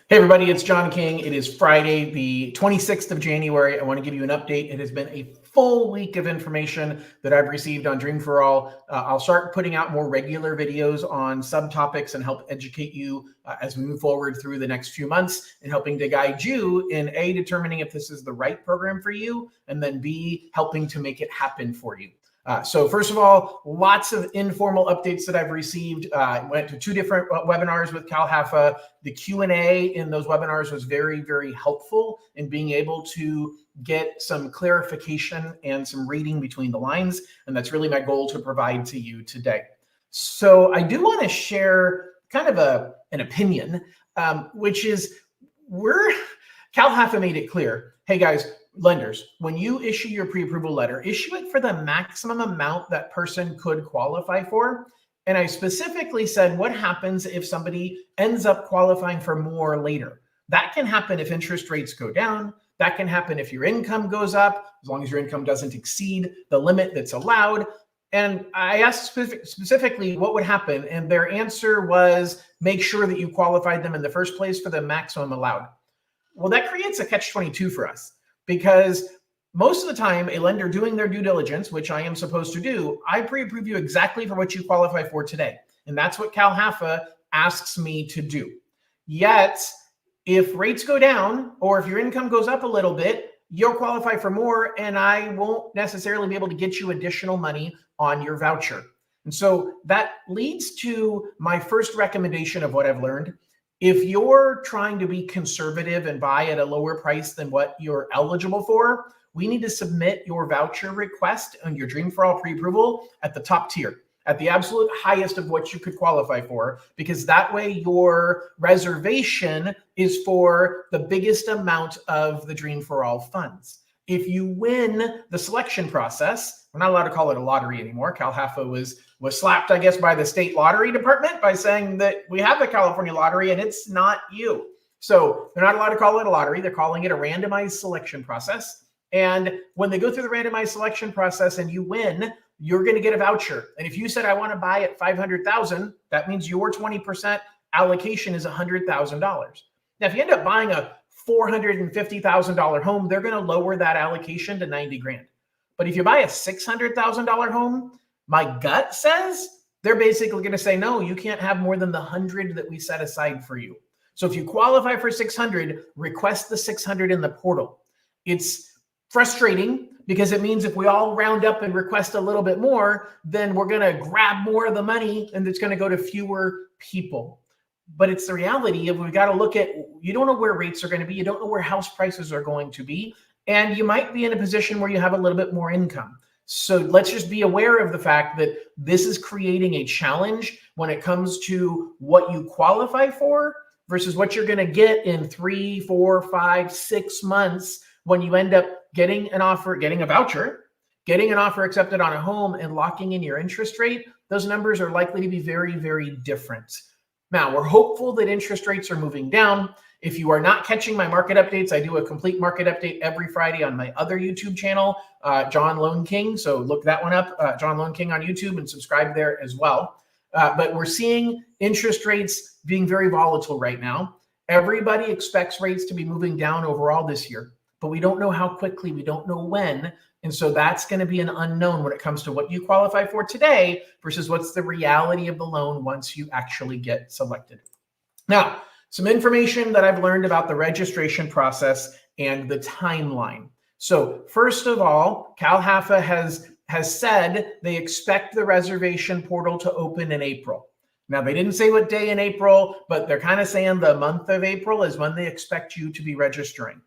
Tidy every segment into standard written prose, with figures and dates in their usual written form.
Hey everybody, it's John King. It is Friday, the 26th of January. I want to give you an update. It has been a full week of information that I've received on Dream for All. I'll start putting out more regular videos on subtopics and help educate you as we move forward through the next few months and helping to guide you in A, determining if this is the right program for you, and then B, helping to make it happen for you. So first of all, lots of informal updates that I've received. I went to 2 different webinars with Cal Haffa. The Q&A in those webinars was very, very helpful in being able to get some clarification and some reading between the lines. And that's really my goal to provide to you today. So I do want to share kind of an opinion, which is Cal Haffa made it clear, hey guys, lenders, when you issue your pre-approval letter, issue it for the maximum amount that person could qualify for. And I specifically said, what happens if somebody ends up qualifying for more later? That can happen if interest rates go down. That can happen if your income goes up, as long as your income doesn't exceed the limit that's allowed. And I asked specifically what would happen. And their answer was, make sure that you qualified them in the first place for the maximum allowed. Well, that creates a catch-22 for us. Because most of the time, a lender doing their due diligence, which I am supposed to do, I pre-approve you exactly for what you qualify for today. And that's what Cal Haffa asks me to do. Yet, if rates go down or if your income goes up a little bit, you'll qualify for more and I won't necessarily be able to get you additional money on your voucher. And so that leads to my first recommendation of what I've learned. If you're trying to be conservative and buy at a lower price than what you're eligible for, we need to submit your voucher request on your Dream for All pre-approval at the top tier, at the absolute highest of what you could qualify for, because that way your reservation is for the biggest amount of the Dream for All funds. If you win the selection process, we're not allowed to call it a lottery anymore. Cal Haffa was slapped, I guess, by the state lottery department by saying that we have the California lottery and it's not you. So they're not allowed to call it a lottery. They're calling it a randomized selection process. And when they go through the randomized selection process and you win, you're going to get a voucher. And if you said, I want to buy at $500,000, that means your 20% allocation is $100,000. Now, if you end up buying a $450,000 home, they're going to lower that allocation to 90 grand. But if you buy a $600,000 home, my gut says they're basically going to say, no, you can't have more than the 100 that we set aside for you. So if you qualify for 600, request the 600 in the portal. It's frustrating because it means if we all round up and request a little bit more, then we're going to grab more of the money and it's going to go to fewer people. But it's the reality of we've got to look at, you don't know where rates are going to be. You don't know where house prices are going to be. And you might be in a position where you have a little bit more income. So let's just be aware of the fact that this is creating a challenge when it comes to what you qualify for versus what you're going to get in 3, 4, 5, 6 months when you end up getting an offer, getting a voucher, getting an offer accepted on a home and locking in your interest rate. Those numbers are likely to be very, very different. Now, we're hopeful that interest rates are moving down. If you are not catching my market updates, I do a complete market update every Friday on my other YouTube channel, John Lone King. So look that one up, John Lone King on YouTube, and subscribe there as well. But we're seeing interest rates being very volatile right now. Everybody expects rates to be moving down overall this year, but we don't know how quickly, we don't know when. And so that's going to be an unknown when it comes to what you qualify for today versus what's the reality of the loan once you actually get selected. Now, some information that I've learned about the registration process and the timeline. So first of all, Cal Haffa has said they expect the reservation portal to open in April. Now, they didn't say what day in April, but they're kind of saying the month of April is when they expect you to be registering.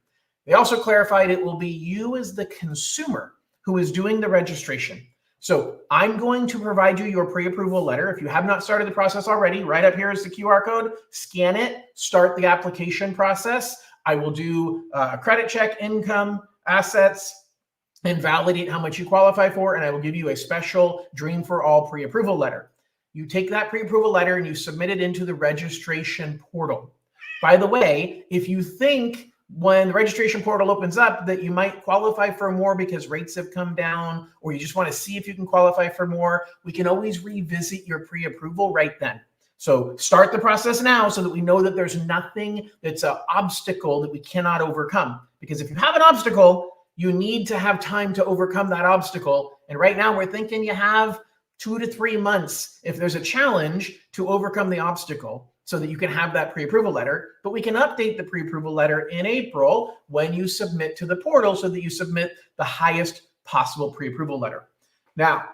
They also clarified it will be you as the consumer who is doing the registration. So I'm going to provide you your pre-approval letter. If you have not started the process already, right up here is the QR code. Scan it, start the application process. I will do a credit check, income, assets, and validate how much you qualify for, and I will give you a special Dream for All pre-approval letter. You take that pre-approval letter and you submit it into the registration portal. By the way, if you think when the registration portal opens up that you might qualify for more because rates have come down, or you just want to see if you can qualify for more, we can always revisit your pre-approval right then. So start the process now so that we know that there's nothing that's an obstacle that we cannot overcome. Because if you have an obstacle, you need to have time to overcome that obstacle. And right now we're thinking you have 2 to 3 months if there's a challenge to overcome the obstacle so that you can have that pre-approval letter. But we can update the pre-approval letter in April when you submit to the portal so that you submit the highest possible pre-approval letter. Now,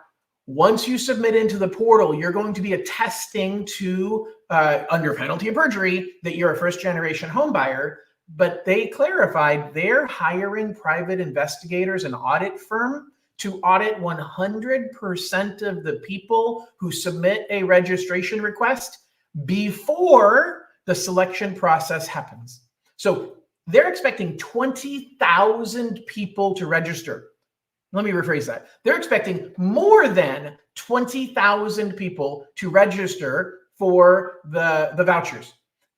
once you submit into the portal, you're going to be attesting to, under penalty of perjury, that you're a first-generation home buyer. But they clarified they're hiring private investigators, an audit firm, to audit 100% of the people who submit a registration request before the selection process happens. So they're expecting 20,000 people to register. Let me rephrase that. They're expecting more than 20,000 people to register for the vouchers.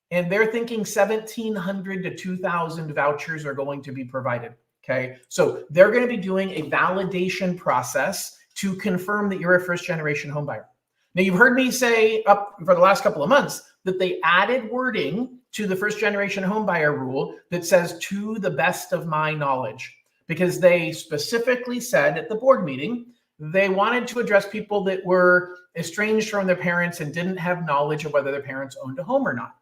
And they're thinking 1,700 to 2,000 vouchers are going to be provided. Okay. So they're going to be doing a validation process to confirm that you're a first generation home buyer. Now, you've heard me say up for the last couple of months that they added wording to the first generation home buyer rule that says, to the best of my knowledge, because they specifically said at the board meeting, they wanted to address people that were estranged from their parents and didn't have knowledge of whether their parents owned a home or not.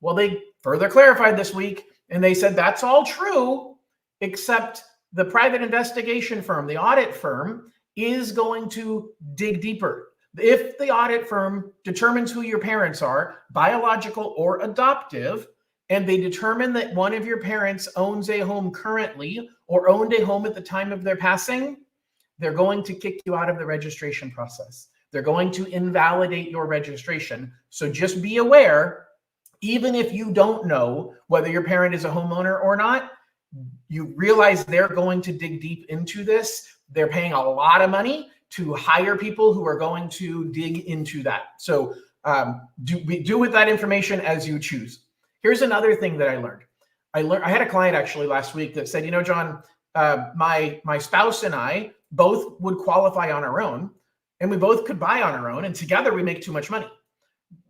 Well, they further clarified this week, and they said that's all true, except the private investigation firm, the audit firm, is going to dig deeper. If the audit firm determines who your parents are, biological or adoptive, and they determine that one of your parents owns a home currently or owned a home at the time of their passing, they're going to kick you out of the registration process. They're going to invalidate your registration. So just be aware, even if you don't know whether your parent is a homeowner or not, you realize they're going to dig deep into this. They're paying a lot of money to hire people who are going to dig into that. So do with that information as you choose. Here's another thing that I learned. I had a client actually last week that said, you know, John, my spouse and I both would qualify on our own, and we both could buy on our own, and together we make too much money.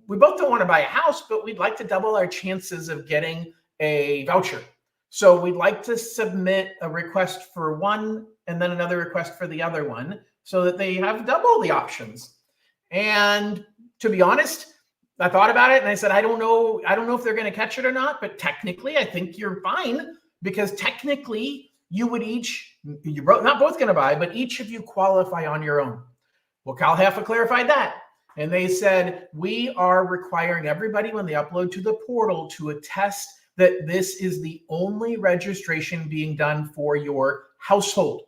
We both don't want to buy a house, but we'd like to double our chances of getting a voucher. So we'd like to submit a request for one and then another request for the other one so that they have double the options. And to be honest, I thought about it and I said, I don't know if they're going to catch it or not, but technically I think you're fine, because technically you would you're not both going to buy, but each of you qualify on your own. Well, CalHFA clarified that. And they said, we are requiring everybody when they upload to the portal to attest that this is the only registration being done for your household.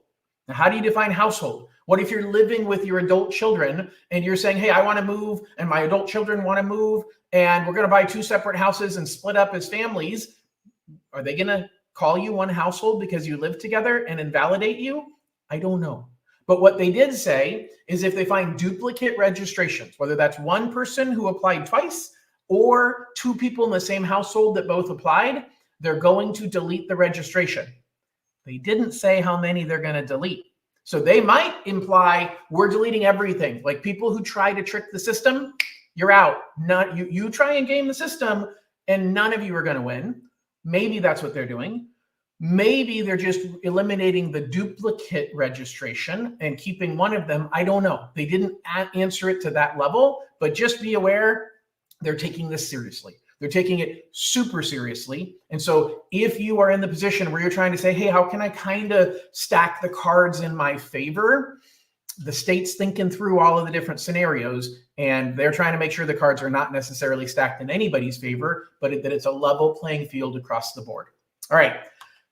Now, how do you define household? What if you're living with your adult children and you're saying, hey, I want to move and my adult children want to move and we're going to buy 2 separate houses and split up as families? Are they going to call you one household because you live together and invalidate you? I don't know. But what they did say is if they find duplicate registrations, whether that's one person who applied twice or 2 people in the same household that both applied, they're going to delete the registration. They didn't say how many they're going to delete. So they might imply we're deleting everything. Like people who try to trick the system, you're out. Not you try and game the system and none of you are going to win. Maybe that's what they're doing. Maybe they're just eliminating the duplicate registration and keeping one of them. I don't know. They didn't answer it to that level, but just be aware they're taking this seriously. They're taking it super seriously. And so if you are in the position where you're trying to say, hey, how can I kind of stack the cards in my favor? The state's thinking through all of the different scenarios, and they're trying to make sure the cards are not necessarily stacked in anybody's favor, but that it's a level playing field across the board. All right.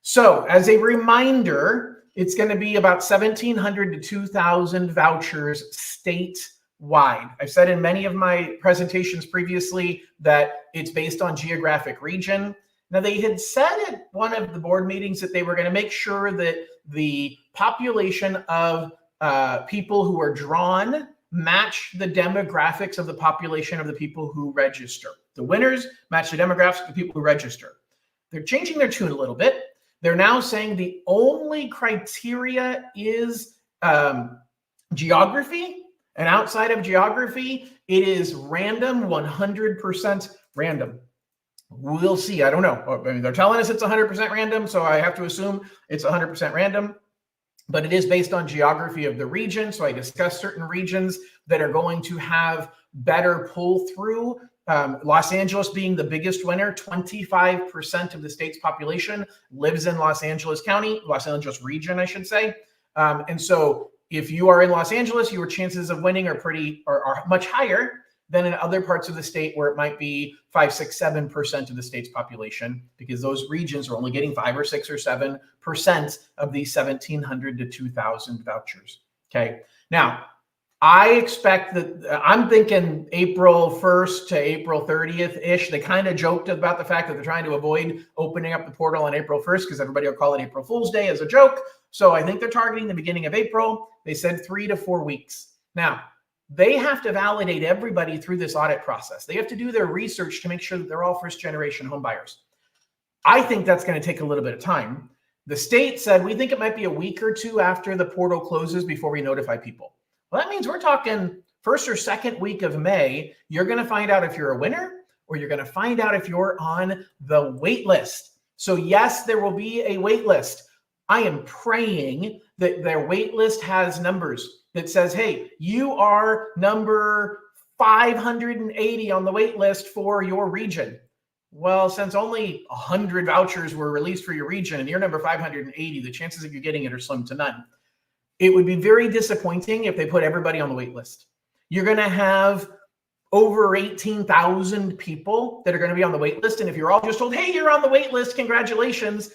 So as a reminder, it's going to be about 1,700 to 2,000 vouchers statewide. I've said in many of my presentations previously that it's based on geographic region. Now, they had said at one of the board meetings that they were going to make sure that the population of people who are drawn match the demographics of the population of the people who register. The winners match the demographics of the people who register. They're changing their tune a little bit. They're now saying the only criteria is geography, And outside of geography, it is random, 100% random. We'll see. I don't know. I mean, they're telling us it's 100% random, so I have to assume it's 100% random. But it is based on geography of the region. So I discussed certain regions that are going to have better pull through. Los Angeles being the biggest winner, 25% of the state's population lives in Los Angeles County, Los Angeles region, I should say. And so if you are in Los Angeles, your chances of winning are much higher than in other parts of the state where it might be 5, 6, 7% of the state's population, because those regions are only getting 5 or 6 or 7% of these 1,700 to 2,000 vouchers. Okay. Now, I expect that I'm thinking April 1st to April 30th-ish. They kind of joked about the fact that they're trying to avoid opening up the portal on April 1st because everybody will call it April Fool's Day as a joke. So I think they're targeting the beginning of April. They said 3 to 4 weeks. Now, they have to validate everybody through this audit process. They have to do their research to make sure that they're all first-generation home buyers. I think that's going to take a little bit of time. The state said, we think it might be a week or two after the portal closes before we notify people. Well, that means we're talking first or second week of May. You're going to find out if you're a winner, or you're going to find out if you're on the wait list. So yes, there will be a wait list. I am praying that their wait list has numbers that says, hey, you are number 580 on the wait list for your region. Well, since only 100 vouchers were released for your region and you're number 580, the chances of you getting it are slim to none. It would be very disappointing if they put everybody on the wait list. You're going to have over 18,000 people that are going to be on the wait list. And if you're all just told, hey, you're on the wait list, congratulations,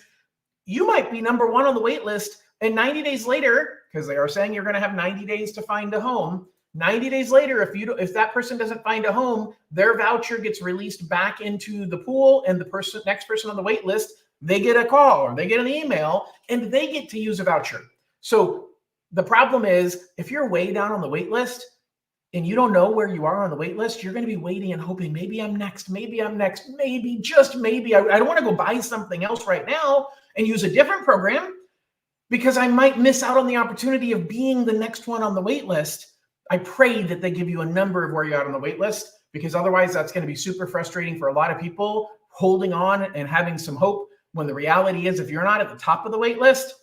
you might be number 1 on the wait list. And 90 days later, because they are saying you're going to have 90 days to find a home, 90 days later, if that person doesn't find a home, their voucher gets released back into the pool, and the next person on the wait list, they get a call or they get an email and they get to use a voucher. So the problem is, if you're way down on the wait list and you don't know where you are on the wait list, you're going to be waiting and hoping, maybe I'm next, maybe just maybe. I don't want to go buy something else right now and use a different program because I might miss out on the opportunity of being the next one on the wait list. I pray that they give you a number of where you're at on the wait list, because otherwise that's going to be super frustrating for a lot of people holding on and having some hope, when the reality is, if you're not at the top of the wait list,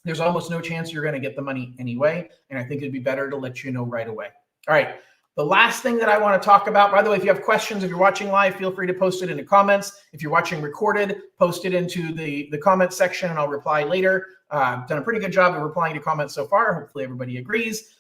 there's almost no chance you're going to get the money anyway. And I think it'd be better to let you know right away. All right. The last thing that I want to talk about, by the way, if you have questions, if you're watching live, feel free to post it in the comments. If you're watching recorded, post it into the comments section and I'll reply later. Done a pretty good job of replying to comments so far. Hopefully everybody agrees.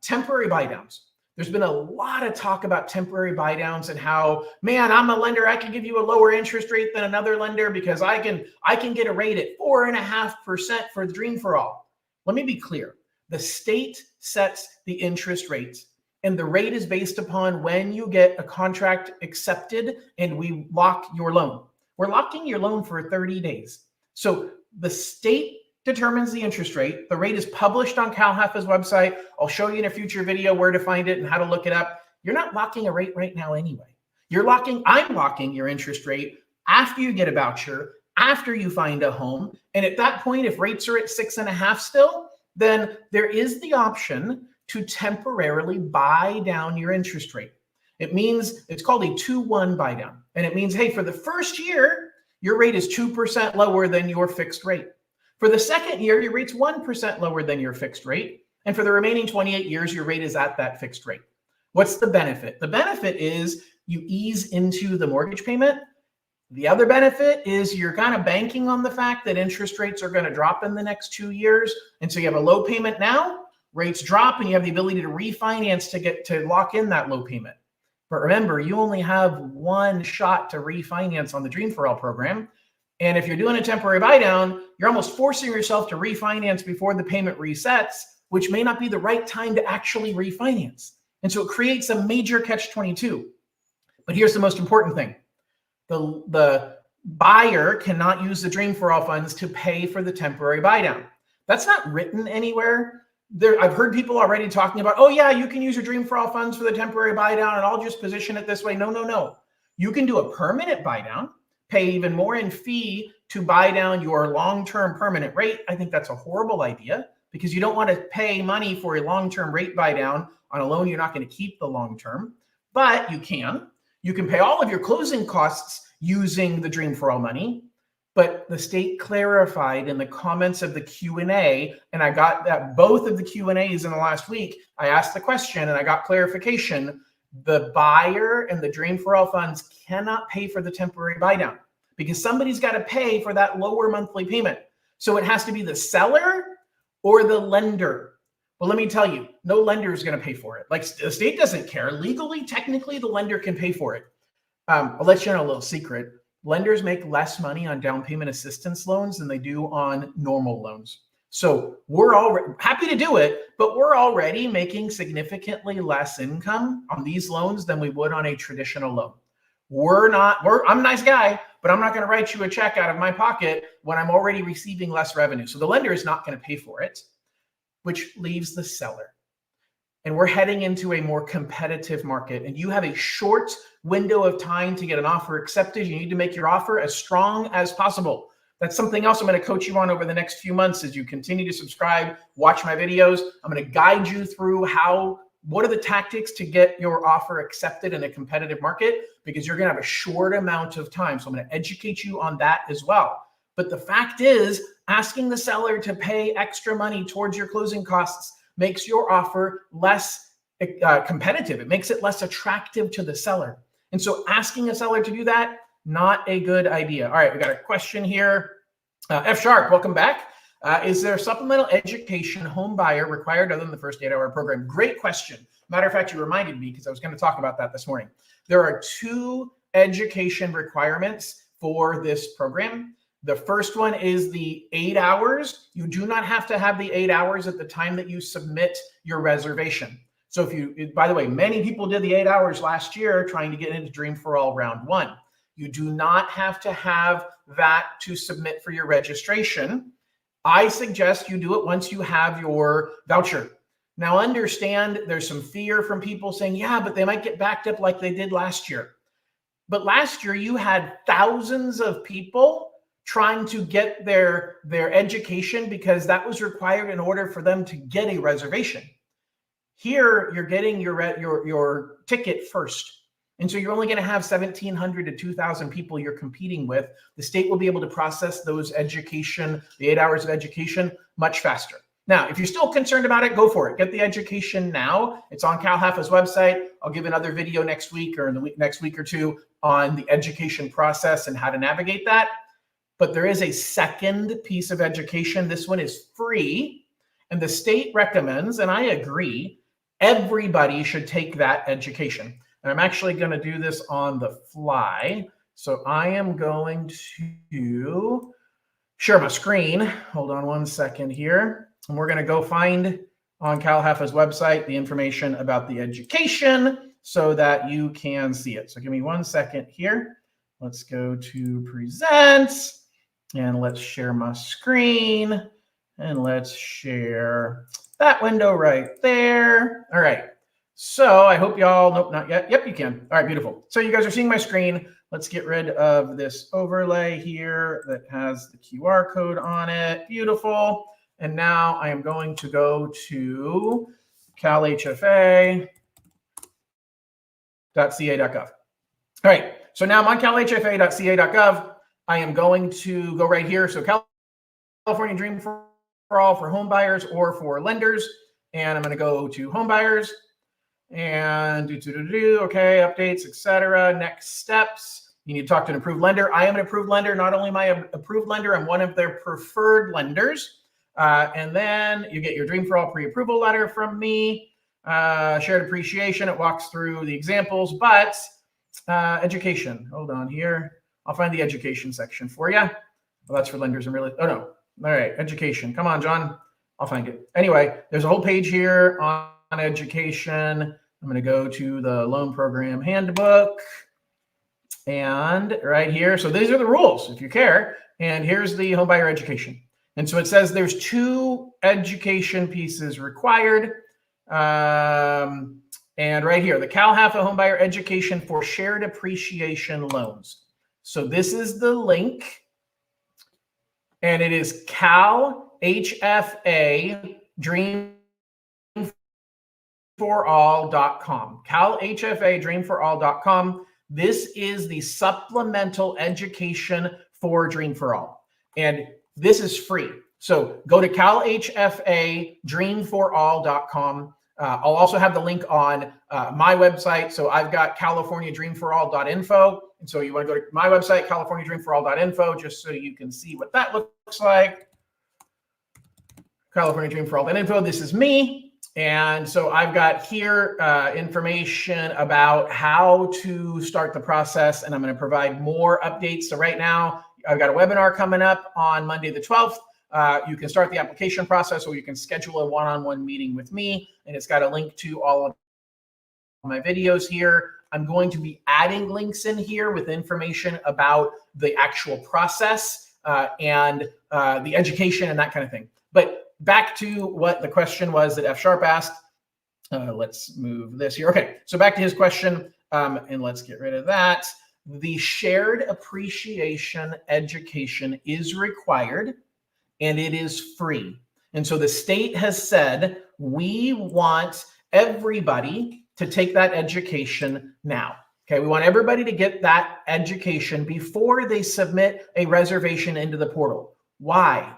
Temporary buy downs. There's been a lot of talk about temporary buy downs and how, man, I'm a lender, I can give you a lower interest rate than another lender because I can get a rate at 4.5% for the Dream for All. Let me be clear. The state sets the interest rates, and the rate is based upon when you get a contract accepted and we lock your loan. We're locking your loan for 30 days. So the state determines the interest rate. The rate is published on CalHFA's website. I'll show you in a future video where to find it and how to look it up. You're not locking a rate right now anyway. I'm locking your interest rate after you get a voucher, after you find a home. And at that point, if rates are at 6.5 still, then there is the option to temporarily buy down your interest rate. It means it's called a 2-1 buy down. And it means, hey, for the first year, your rate is 2% lower than your fixed rate. For the second year, your rate's 1% lower than your fixed rate. And for the remaining 28 years, your rate is at that fixed rate. What's the benefit? The benefit is you ease into the mortgage payment. The other benefit is you're kind of banking on the fact that interest rates are going to drop in the next 2 years. And so you have a low payment now, rates drop, and you have the ability to refinance to lock in that low payment. But remember, you only have one shot to refinance on the Dream for All program. And if you're doing a temporary buy down, you're almost forcing yourself to refinance before the payment resets, which may not be the right time to actually refinance. And so it creates a major catch-22. But here's the most important thing. The buyer cannot use the Dream for All funds to pay for the temporary buy down. That's not written anywhere. I've heard people already talking about, oh yeah, you can use your Dream for All funds for the temporary buy down and I'll just position it this way. No. You can do a permanent buy down, pay even more in fee to buy down your long-term permanent rate. I think that's a horrible idea because you don't want to pay money for a long-term rate buy down On a loan, you're not going to keep the long term, but you can. You can pay all of your closing costs using the Dream for All money. But the state clarified in the comments of the Q&A, and I got that both of the Q&As in the last week, I asked the question and I got clarification. The buyer and the Dream for All funds cannot pay for the temporary buy down because somebody's got to pay for that lower monthly payment. So it has to be the seller or the lender. Well, let me tell you, no lender is going to pay for it. Like the state doesn't care. Legally, technically, the lender can pay for it. I'll let you know a little secret. Lenders make less money on down payment assistance loans than they do on normal loans. So we're all happy to do it, but we're already making significantly less income on these loans than we would on a traditional loan. I'm a nice guy, but I'm not going to write you a check out of my pocket when I'm already receiving less revenue. So the lender is not going to pay for it, which leaves the seller. And we're heading into a more competitive market, and you have a short window of time to get an offer accepted. You need to make your offer as strong as possible. That's something else I'm going to coach you on over the next few months as you continue to subscribe, watch my videos. I'm going to guide you through what are the tactics to get your offer accepted in a competitive market, because you're going to have a short amount of time. So I'm going to educate you on that as well. But the fact is, asking the seller to pay extra money towards your closing costs makes your offer less competitive. It makes it less attractive to the seller. And so asking a seller to do that, not a good idea. All right, we got a question here. F Sharp, welcome back. Is there supplemental education home buyer required other than the first 8-hour program? Great question. Matter of fact, you reminded me because I was going to talk about that this morning. There are 2 education requirements for this program. The first one is the 8 hours. You do not have to have the 8 hours at the time that you submit your reservation. So by the way, many people did the 8 hours last year trying to get into Dream for All round 1. You do not have to have that to submit for your registration. I suggest you do it once you have your voucher. Now understand there's some fear from people saying, yeah, but they might get backed up like they did last year. But last year you had thousands of people trying to get their education because that was required in order for them to get a reservation. Here, you're getting your ticket first. And so you're only going to have 1,700 to 2,000 people you're competing with. The state will be able to process those the 8 hours of education much faster. Now, if you're still concerned about it, go for it. Get the education now. It's on Cal Halfa's website. I'll give another video next week or in the next week or two on the education process and how to navigate that. But there is a second piece of education. This one is free. And the state recommends, and I agree, everybody should take that education. And I'm actually going to do this on the fly. So I am going to share my screen. Hold on one second here. And we're going to go find on Cal Halfa's website the information about the education so that you can see it. So give me 1 second here. Let's go to present. And let's share my screen. And let's share that window right there. All right. So I hope y'all, nope, not yet. Yep, you can. All right, beautiful. So you guys are seeing my screen. Let's get rid of this overlay here that has the QR code on it. Beautiful. And now I am going to go to calhfa.ca.gov. All right. So now I'm on calhfa.ca.gov. I am going to go right here. So California Dream for All for home buyers or for lenders. And I'm going to go to home buyers and okay, updates, etc. Next steps. You need to talk to an approved lender. I am an approved lender. Not only am I an approved lender, I'm one of their preferred lenders. And then you get your Dream for All pre-approval letter from me. Shared appreciation. It walks through the examples, but education. Hold on here. I'll find the education section for you. Well, that's for lenders and really. Oh, no. All right. Education. Come on, John. I'll find it. Anyway, there's a whole page here on education. I'm going to go to the loan program handbook. And right here. So these are the rules if you care. And here's the home buyer education. And so it says there's 2 education pieces required. And right here, the Cal Halfa home buyer education for shared appreciation loans. So this is the link, and it is Cal HFA Dream californiadreamforall.com, calhfadreamforall.com. This is the supplemental education for Dream for All. And this is free. So go to calhfadreamforall.com. I'll also have the link on my website. So I've got californiadreamforall.info. And so you want to go to my website, californiadreamforall.info, just so you can see what that looks like. californiadreamforall.info. This is me. And so I've got here information about how to start the process, and I'm going to provide more updates. So right now, I've got a webinar coming up on Monday the 12th. You can start the application process, or you can schedule a one-on-one meeting with me, and it's got a link to all of my videos here. I'm going to be adding links in here with information about the actual process and the education and that kind of thing. But back to what the question was that F Sharp asked. Let's move this here. Okay, so back to his question, and let's get rid of that. The shared appreciation education is required, and it is free. And so the state has said, we want everybody to take that education now. Okay, we want everybody to get that education before they submit a reservation into the portal. Why?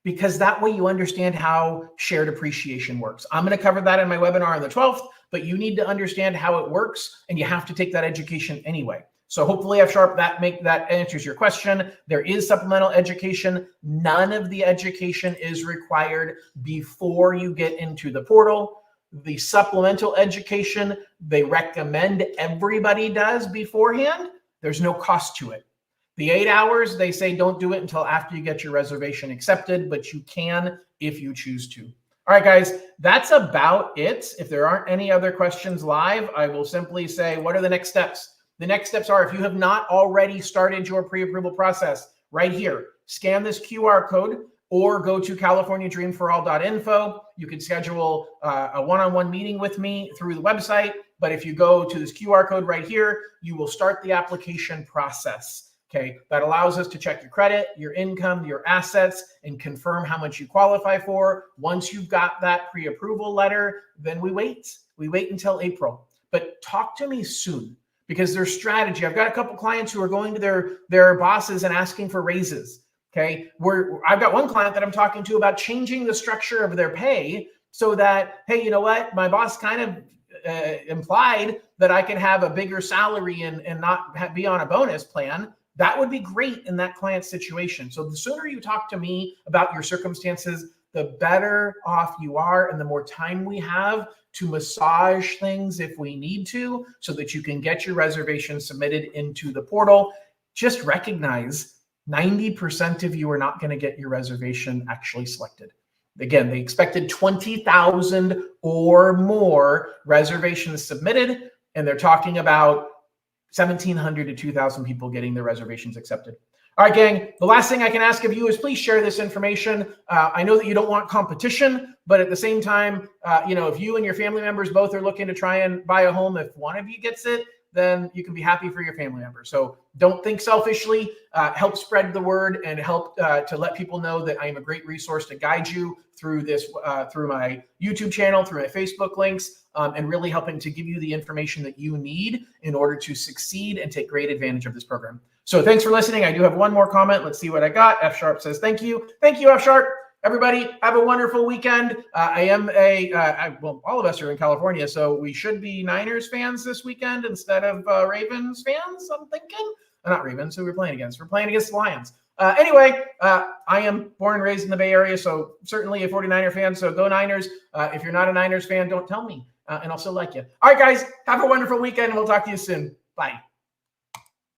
Because that way you understand how shared appreciation works. I'm going to cover that in my webinar on the 12th, but you need to understand how it works, and you have to take that education anyway. So hopefully F Sharp, that answers your question. There is supplemental education. None of the education is required before you get into the portal. The supplemental education, they recommend everybody does beforehand. There's no cost to it. The 8 hours, they say don't do it until after you get your reservation accepted, but you can if you choose to. All right, guys, that's about it. If there aren't any other questions live, I will simply say, what are the next steps? The next steps are, if you have not already started your pre-approval process, right here, scan this QR code or go to californiadreamforall.info. You can schedule a one-on-one meeting with me through the website. But if you go to this QR code right here, you will start the application process. Okay, that allows us to check your credit, your income, your assets, and confirm how much you qualify for. Once you've got that pre-approval letter, then we wait. We wait until April. But talk to me soon, because there's strategy. I've got a couple clients who are going to their bosses and asking for raises. Okay, I've got one client that I'm talking to about changing the structure of their pay so that, hey, you know what? My boss kind of implied that I can have a bigger salary and not be on a bonus plan. That would be great in that client's situation. So the sooner you talk to me about your circumstances, the better off you are, and the more time we have to massage things if we need to, so that you can get your reservation submitted into the portal. Just recognize 90% of you are not going to get your reservation actually selected. Again, they expected 20,000 or more reservations submitted, and they're talking about 1,700 to 2,000 people getting their reservations accepted. All right, gang, the last thing I can ask of you is please share this information. I know that you don't want competition, but at the same time, if you and your family members both are looking to try and buy a home, if one of you gets it, then you can be happy for your family member. So don't think selfishly, help spread the word and help to let people know that I am a great resource to guide you through this, through my YouTube channel, through my Facebook links, and really helping to give you the information that you need in order to succeed and take great advantage of this program. So thanks for listening. I do have one more comment. Let's see what I got. F Sharp says, thank you. Thank you, F Sharp. Everybody, have a wonderful weekend. Well, all of us are in California, so we should be Niners fans this weekend instead of Ravens fans, I'm thinking. Not Ravens, who we're playing against. We're playing against the Lions. Anyway, I am born and raised in the Bay Area, so certainly a 49er fan, so go Niners. If you're not a Niners fan, don't tell me, and I'll still like you. All right, guys, have a wonderful weekend, and we'll talk to you soon. Bye.